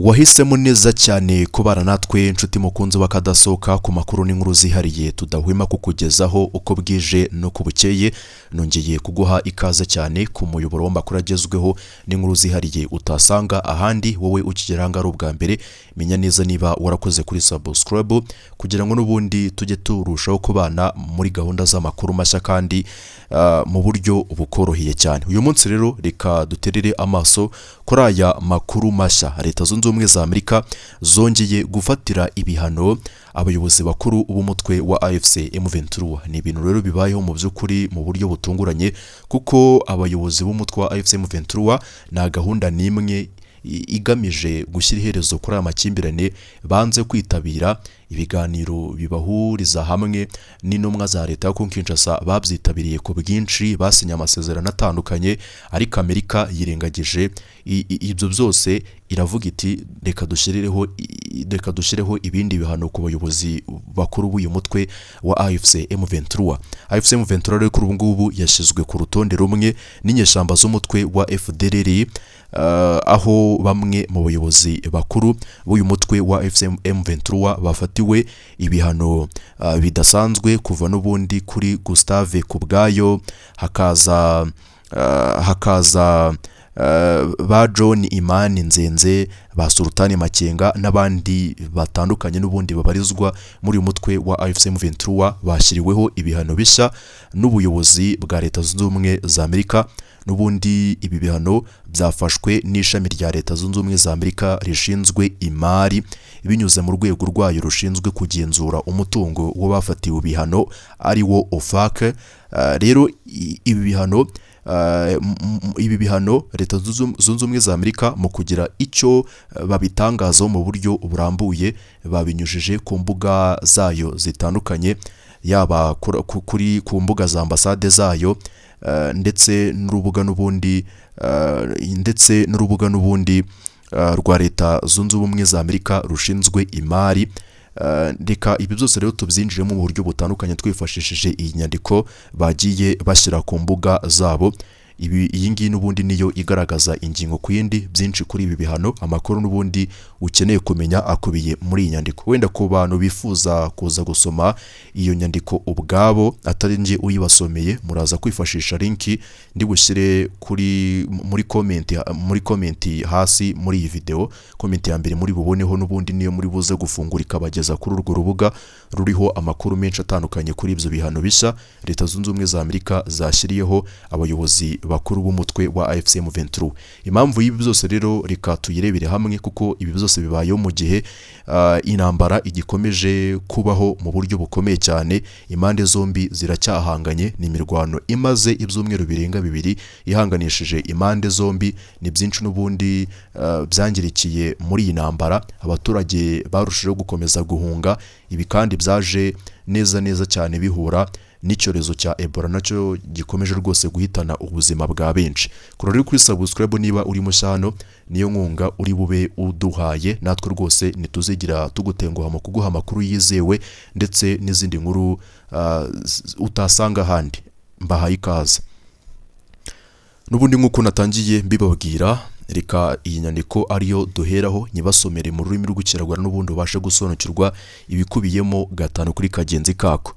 wahisemo neza cyane kubana natwe inshuti mukunzi bakadasohoka ku makuru n'inkuru zihariye tudahwema kukugezaho uko bwije no kubukeye. Nongeye kuguha ikaze cyane ku muyoboro w'amakuru agezweho n'inkuru zihariye utasanga ahandi. Wowe ukigera ari ubwa mbere, menya neza niba warakoze kuri subscribe kugira ngo n'ubundi tujye turushaho kubana muri gahunda z'amakuru mashya kandi mu buryo bukoroheye cyane. Uyu munsi rero reka duterere amaso kuri aya makuru mashya. Leta Zunze Ubumwe za Amerika zongeye gufatira ibihano abayobozi bakuru b'umutwe wa AFC M23. Ni ibintu rero bibayeho mu by'ukuri mu buryo butunguranye, kuko abayobozi b'umutwe wa AFC M23 na gahunda nimwe igamije gushyira iherezo kuri amakimbirane banze kwitabira ibiganiro bibahuriza hamwe n'intumwa za leta ya Kinshasa. Babyitabiriye ku bwinshi, basinye amasezerano atandukanye, ariko Amerika yirengagije ibyo byose. Iravuga iti reka dushyireho ibindi bihano ku bayobozi bakuru b'uyu mutwe wa AFC M23. AFC M23 rero kuri ubu ngubu yashyizwe ku rutonde rumwe n'inyeshyamba z'umutwe wa FDLR, aho bamwe mu bayobozi bakuru b'uyu mutwe wa AFC M23 bafatiwe ibihano bidasanzwe, kuva n'ubundi kuri Gustave Kubwayo, hakaza ba John Imani Nzenze, ba Sultani Makenga n'abandi batandukanye n'ubundi babarizwa muri uyu mutwe wa AFC M23 bashyiriweho ibihano bishya n'ubuyobozi bwa Leta Zunze Ubumwe za Amerika. N'ubundi ibi bihano byafashwe n'ishami rya Leta Zunze Ubumwe za Amerika rishinzwe imari binyuze mu rwego rwayo rushinzwe kugenzura umutungo w'abafatiwe ibihano ari wo OFAC. Rero ibi bihano Leta Zunze Ubumwe za Amerika mu kugira icyo babitangazaho mu buryo burambuye babinyujije ku mbuga zayo zitandukanye, yaba ku mbuga za ambasade zayo ndetse n'urubuga n'ubundi rwa Leta Zunze Ubumwe za Amerika rushinzwe imari. Reka ibi byose rero tubyinjiremo mu buryo butandukanye twifashishije iyi nyandiko bagiye bashyira ku mbuga zabo. Iyi ngiyi n'ubundi niyo igaragaza ingingo ku yindi byinshi kuri ibi bihano. Amakuru n'ubundi ukeneye kumenya akubiye muri iyi nyandiko. Wenda ku bantu bifuza kuza gusoma iyo nyandiko ubwabo atari nje uyibasomeye, muraza kwifashisha linki ndi bushyire muri komenti hasi muri iyi video. Komenti ya mbere muri buboneho n'ubundi niyo muri buze gufungura ikabageza kuri urwo rubuga ruriho amakuru menshi atandukanye kuri ibyo bihano bishya Leta Zunze Ubumwe za Amerika zashyiriyeho abayobozi bakuru b'umutwe wa AFC M23. Impamvu y'ibi byose rero reka tuyirebere hamwe, kuko ibi byose bibayeho mu gihe intambara igikomeje kubaho mu buryo bukomeye cyane. Impande zombi ziracyahanganye, ni imirwano imaze ibyumweru birenga 2 ihanganishije impande zombi. Ni byinshi n'ubundi byangirikiye muri iyi ntambara, abaturage barushijeho gukomeza guhunga. Ibi kandi byaje neza cyane bihura n'icyorezo cya Ebola nacyo gikomeje rwose guhitana ubuzima bwa benshi. Kuri subscribe niba uri mushya hano, niyo nkunga uri bube uduhaye. Natwe rwose ntituzigira tugutenguha mu kuguha amakuru yizewe ndetse n'izindi nkuru utasanga ahandi. Mbahaye ikaze. N'ubundi nk'uko natangiye mbibabwira, reka iyi nyandiko ariyo duheraho nyibasomere mu rurimi rw'Ikinyarwanda n'ubundi ubashe gusobanukirwa ibikubiyemo gatanu kuri kagenzi kako.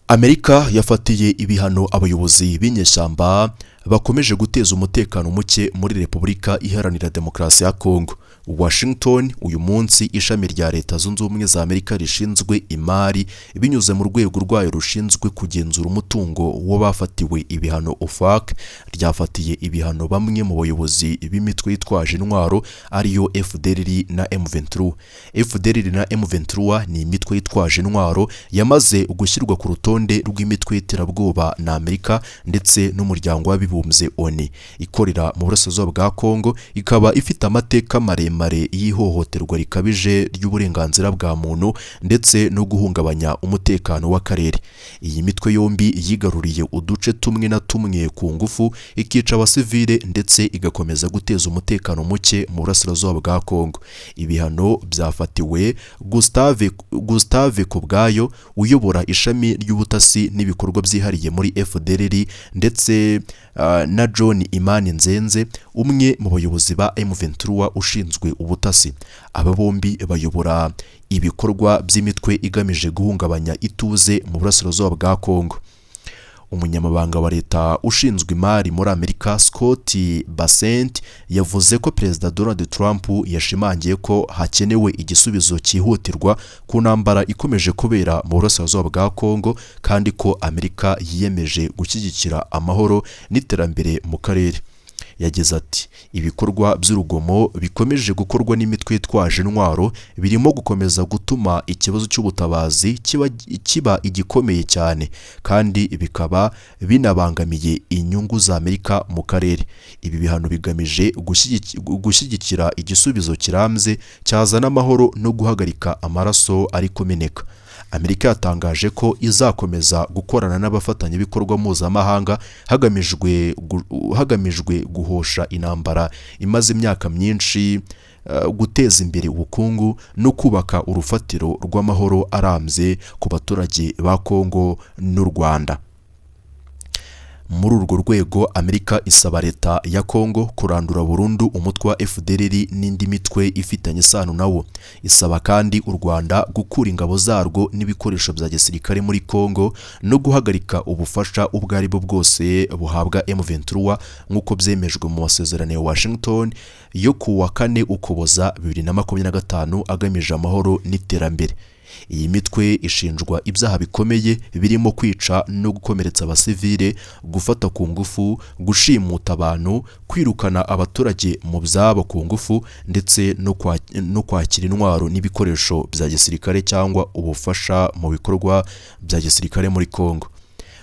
Amerika yafatiye ibihano abayobozi b'inyeshyamba bakomeje guteza umutekano muke muri Repubulika Iharanira Demokarasi ya Kongo. Washington uyu munsi, ishami rya Leta Zunze Ubumwe za Amerika rishinzwe imari binyuze mu rwego rwayo rushinzwe kugenzura umutungo w'abafatiwe ibihano OFAC, ryafatiye ibihano bamwe mu bayobozi b'imitwe yitwaje intwaro ariyo FDLR na M23. FDLR na M23 ni imitwe yitwaje intwaro yamaze gushyirwa ku rutonde rw'imitwe y'iterabwoba na Amerika ndetse n'umuryango w'abibumbye ONU, ikorera mu burasirazuba bwa Kongo. Ikaba ifite amateka maremare maremare y'ihohoterwa rikabije ry'uburenganzira bwa muntu ndetse no guhungabanya umutekano w'akarere. Iyi mitwe yombi yigaruriye uduce tumwe na tumwe ku ngufu, ikica abasivile ndetse igakomeza guteza umutekano muke mu burasirazuba bwa Kongo. Ibihano byafatiwe Gustave Kubwayo uyobora ishami ry'ubutasi n'ibikorwa byihariye muri FDLR ndetse na John Imani Nzenze umwe mu bayobozi ba M23 ushinzwe ubutasi. Aba bombi bayobora ibikorwa by'imitwe igamije guhungabanya ituze mu burasirazuba bwa Kongo. Umunyamabanga wa leta ushinzwe imari muri Amerika Scott Bessent yavuze ko Perezida Donald Trump yashimangiye ko hakenewe igisubizo cyihutirwa ku ntambara ikomeje kubera mu burasirazuba bwa Kongo kandi ko Amerika yiyemeje gushyigikira amahoro n'iterambere mu karere. Yagize ati ibikorwa by'urugomo bikomeje gukorwa n'imitwe yitwaje intwaro birimo gukomeza gutuma ikibazo cy'ubutabazi kiba igikomeye cyane kandi bikaba binabangamiye inyungu za Amerika mu karere. Ibi bihano bigamije gushyigikira igisubizo kirambye cyazana amahoro no guhagarika amaraso ari kumeneka. Amerika yatangaje ko izakomeza gukorana n'abafatanyabikorwa mpuzamahanga hagamijwe guhosha intambara imaze imyaka myinshi, guteza imbere ubukungu no kubaka urufatiro rw'amahoro arambye ku baturage ba Kongo n'u Rwanda. Muri urwo rwego Amerika isaba leta ya Kongo kurandura burundu umutwe wa FDLR n'indi mitwe ifitanye isano nawo. Isaba kandi u Rwanda gukura ingabo zarwo n'ibikoresho bya gisirikare muri Kongo no guhagarika ubufasha ubwo ari bwo bwose buhabwa M23 nk'uko byemejwe mu masezerano ya Washington yo kuwa 4 Ukuboza 2025 agamije amahoro n'iterambere. Iyi mitwe ishinjwa ibyaha bikomeye birimo kwica no gukomeretsa abasivile, gufata ku ngufu, gushimuta abantu, kwirukana abaturage mu byabo ku ngufu ndetse no kwakira intwaro n'ibikoresho bya gisirikare cyangwa ubufasha mu bikorwa bya gisirikare muri Kongo.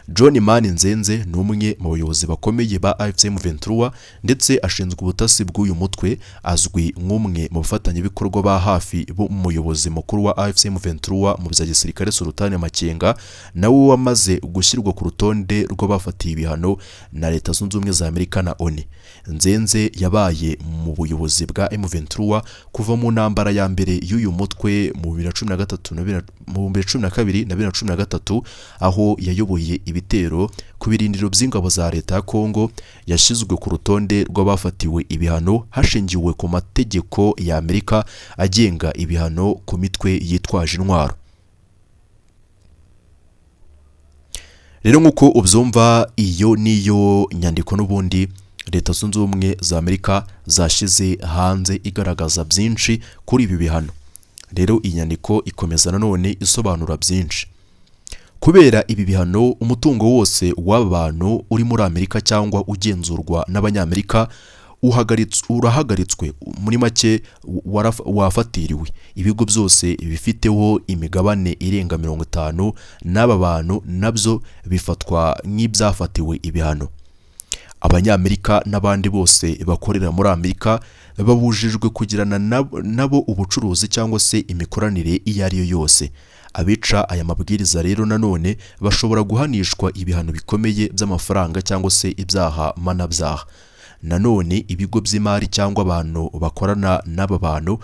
John Imani Nzenze ni umwe mu bayobozi bakomeye ba AFC/M23 ndetse ashinzwe ubutasi bw'uyu mutwe, azwi nk'umwe mu bafatanyabikorwa ba hafi b'umuyobozi mukuru wa AFC/M23 mu bya gisirikare Sultan Makenga, nawe wamaze gushyirwa ku rutonde rw'abafatiye ibihano na Leta Zunze Ubumwe za Amerika na ONU. Nzenze yabaye mu buyobozi bwa M23 kuva mu ntambara ya mbere y'uyu mutwe mu 2012 na 2013 aho yayoboye ibitero ku birindiro by'ingabo za leta ya Kongo. Yashyizwe ku rutonde rw'abafatiwe ibihano hashingiwe ku mategeko ya Amerika agenga ibihano ku mitwe yitwaje intwaro. Rero nk'uko ubyumva, iyo niyo nyandiko n'ubundi Leta Zunze Ubumwe za Amerika zashize hanze igaragaza byinshi kuri ibi bihano. Rero iyi nyandiko ikomeza nanone isobanura byinshi. Kubera ibi bihano, umutungo wose w'abantu uri muri Amerika cyangwa ugenzurwa n'abanyamerika urahagaritswe, muri make wafatiriwe. Ibigo byose bifiteho imigabane irenga 50 n'aba bantu nabyo bifatwa nk'ibyafatiwe ibihano. Abanyamerika n'abandi bose bakorera muri Amerika babujijwe kugirana nabo ubucuruzi cyangwa se imikoranire iyo ari yo yose. Abica aya mabwiriza rero nanone bashobora guhanishwa ibihano bikomeye by'amafaranga cyangwa se ibyaha mpanabyaha. Nanone ibigo by'imari cyangwa abantu bakorana n'aba bantu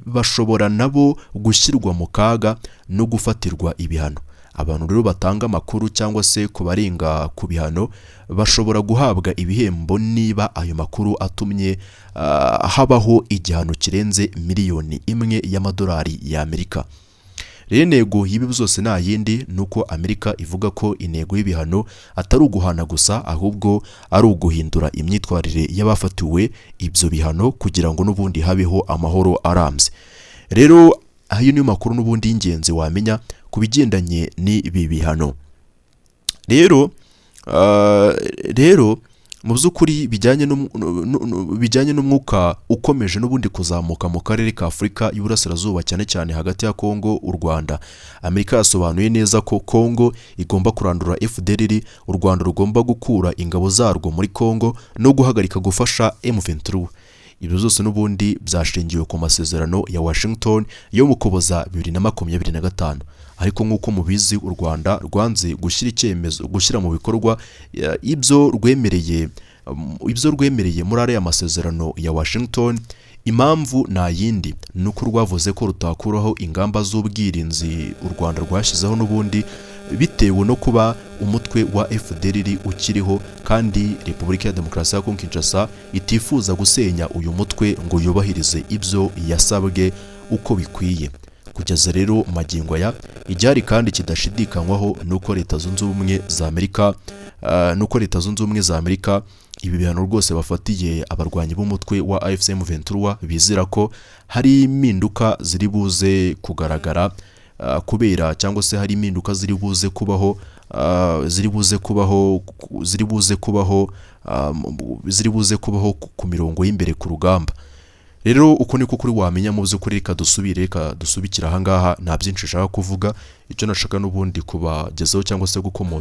bashobora nabo gushyirwa mu kaga no gufatirwa ibihano. Abantu rero batanga amakuru cyangwa se kubarenga ku bihano bashobora guhabwa ibihembo niba ayo makuru atumye habaho igihano kirenze $1,000,000 y'amadolari y'Amerika. Rero intego y'ibi byose nta yindi nuko Amerika ivuga ko intego y'ibihano atari uguhana gusa, ahubwo ari uguhindura imyitwarire y'abafatiwe ibyo bihano kugira ngo n'ubundi habeho amahoro arambye. Rero ayo niyo makuru n'ubundi y'ingenzi wamenya ku bigendanye n'ibi bihano. Rero mu by'ukuri bijyanye n'umwuka ukomeje n'ubundi kuzamuka mu karere ka Afurika y'Uburasirazuba cyane cyane hagati ya Kongo u Rwanda. Amerika yasobanuye neza ko Kongo igomba kurandura FDLR, u Rwanda rugomba gukura ingabo zarwo muri Kongo no guhagarika gufasha M23. ibyo zose n'ubundi byashingiwe ku masezerano ya Washington yo mu Ukuboza 2025. Ariko nk'uko mubizi u Rwanda rwanze gushyira mu bikorwa ibyo rwemereye muri ariya masezerano ya Washington. Impamvu nta yindi nuko rwavuze ko rutakuraho ingamba z'ubwirinzi u Rwanda rwashyizeho n'ubundi bitewe no kuba umutwe wa FDLR ukiriho kandi Repubulika ya Demokarasi ya Kongo Kinshasa itifuza gusenya uyu mutwe ngo yubahirize ibyo yasabwe uko bikwiye. Kugeza rero magingo aya ibyari kandi kidashidikanywaho nuko Leta Zunze Ubumwe za Amerika ibi bihano rwose bafatiye abarwanyi b'umutwe wa AFC M23 bizira ko hari impinduka ziri buze kugaragara kubera cyangwa se hari impinduka ziri buze kubaho ku mirongo y'imbere ku rugamba. Rero uko niko kuri wamenya mu by'ukuri reka dusubikira aha ngaha, nta byinshi nshaka kuvuga. Icyo nashaka n'ubundi kubagezaho cyangwa se gukomoza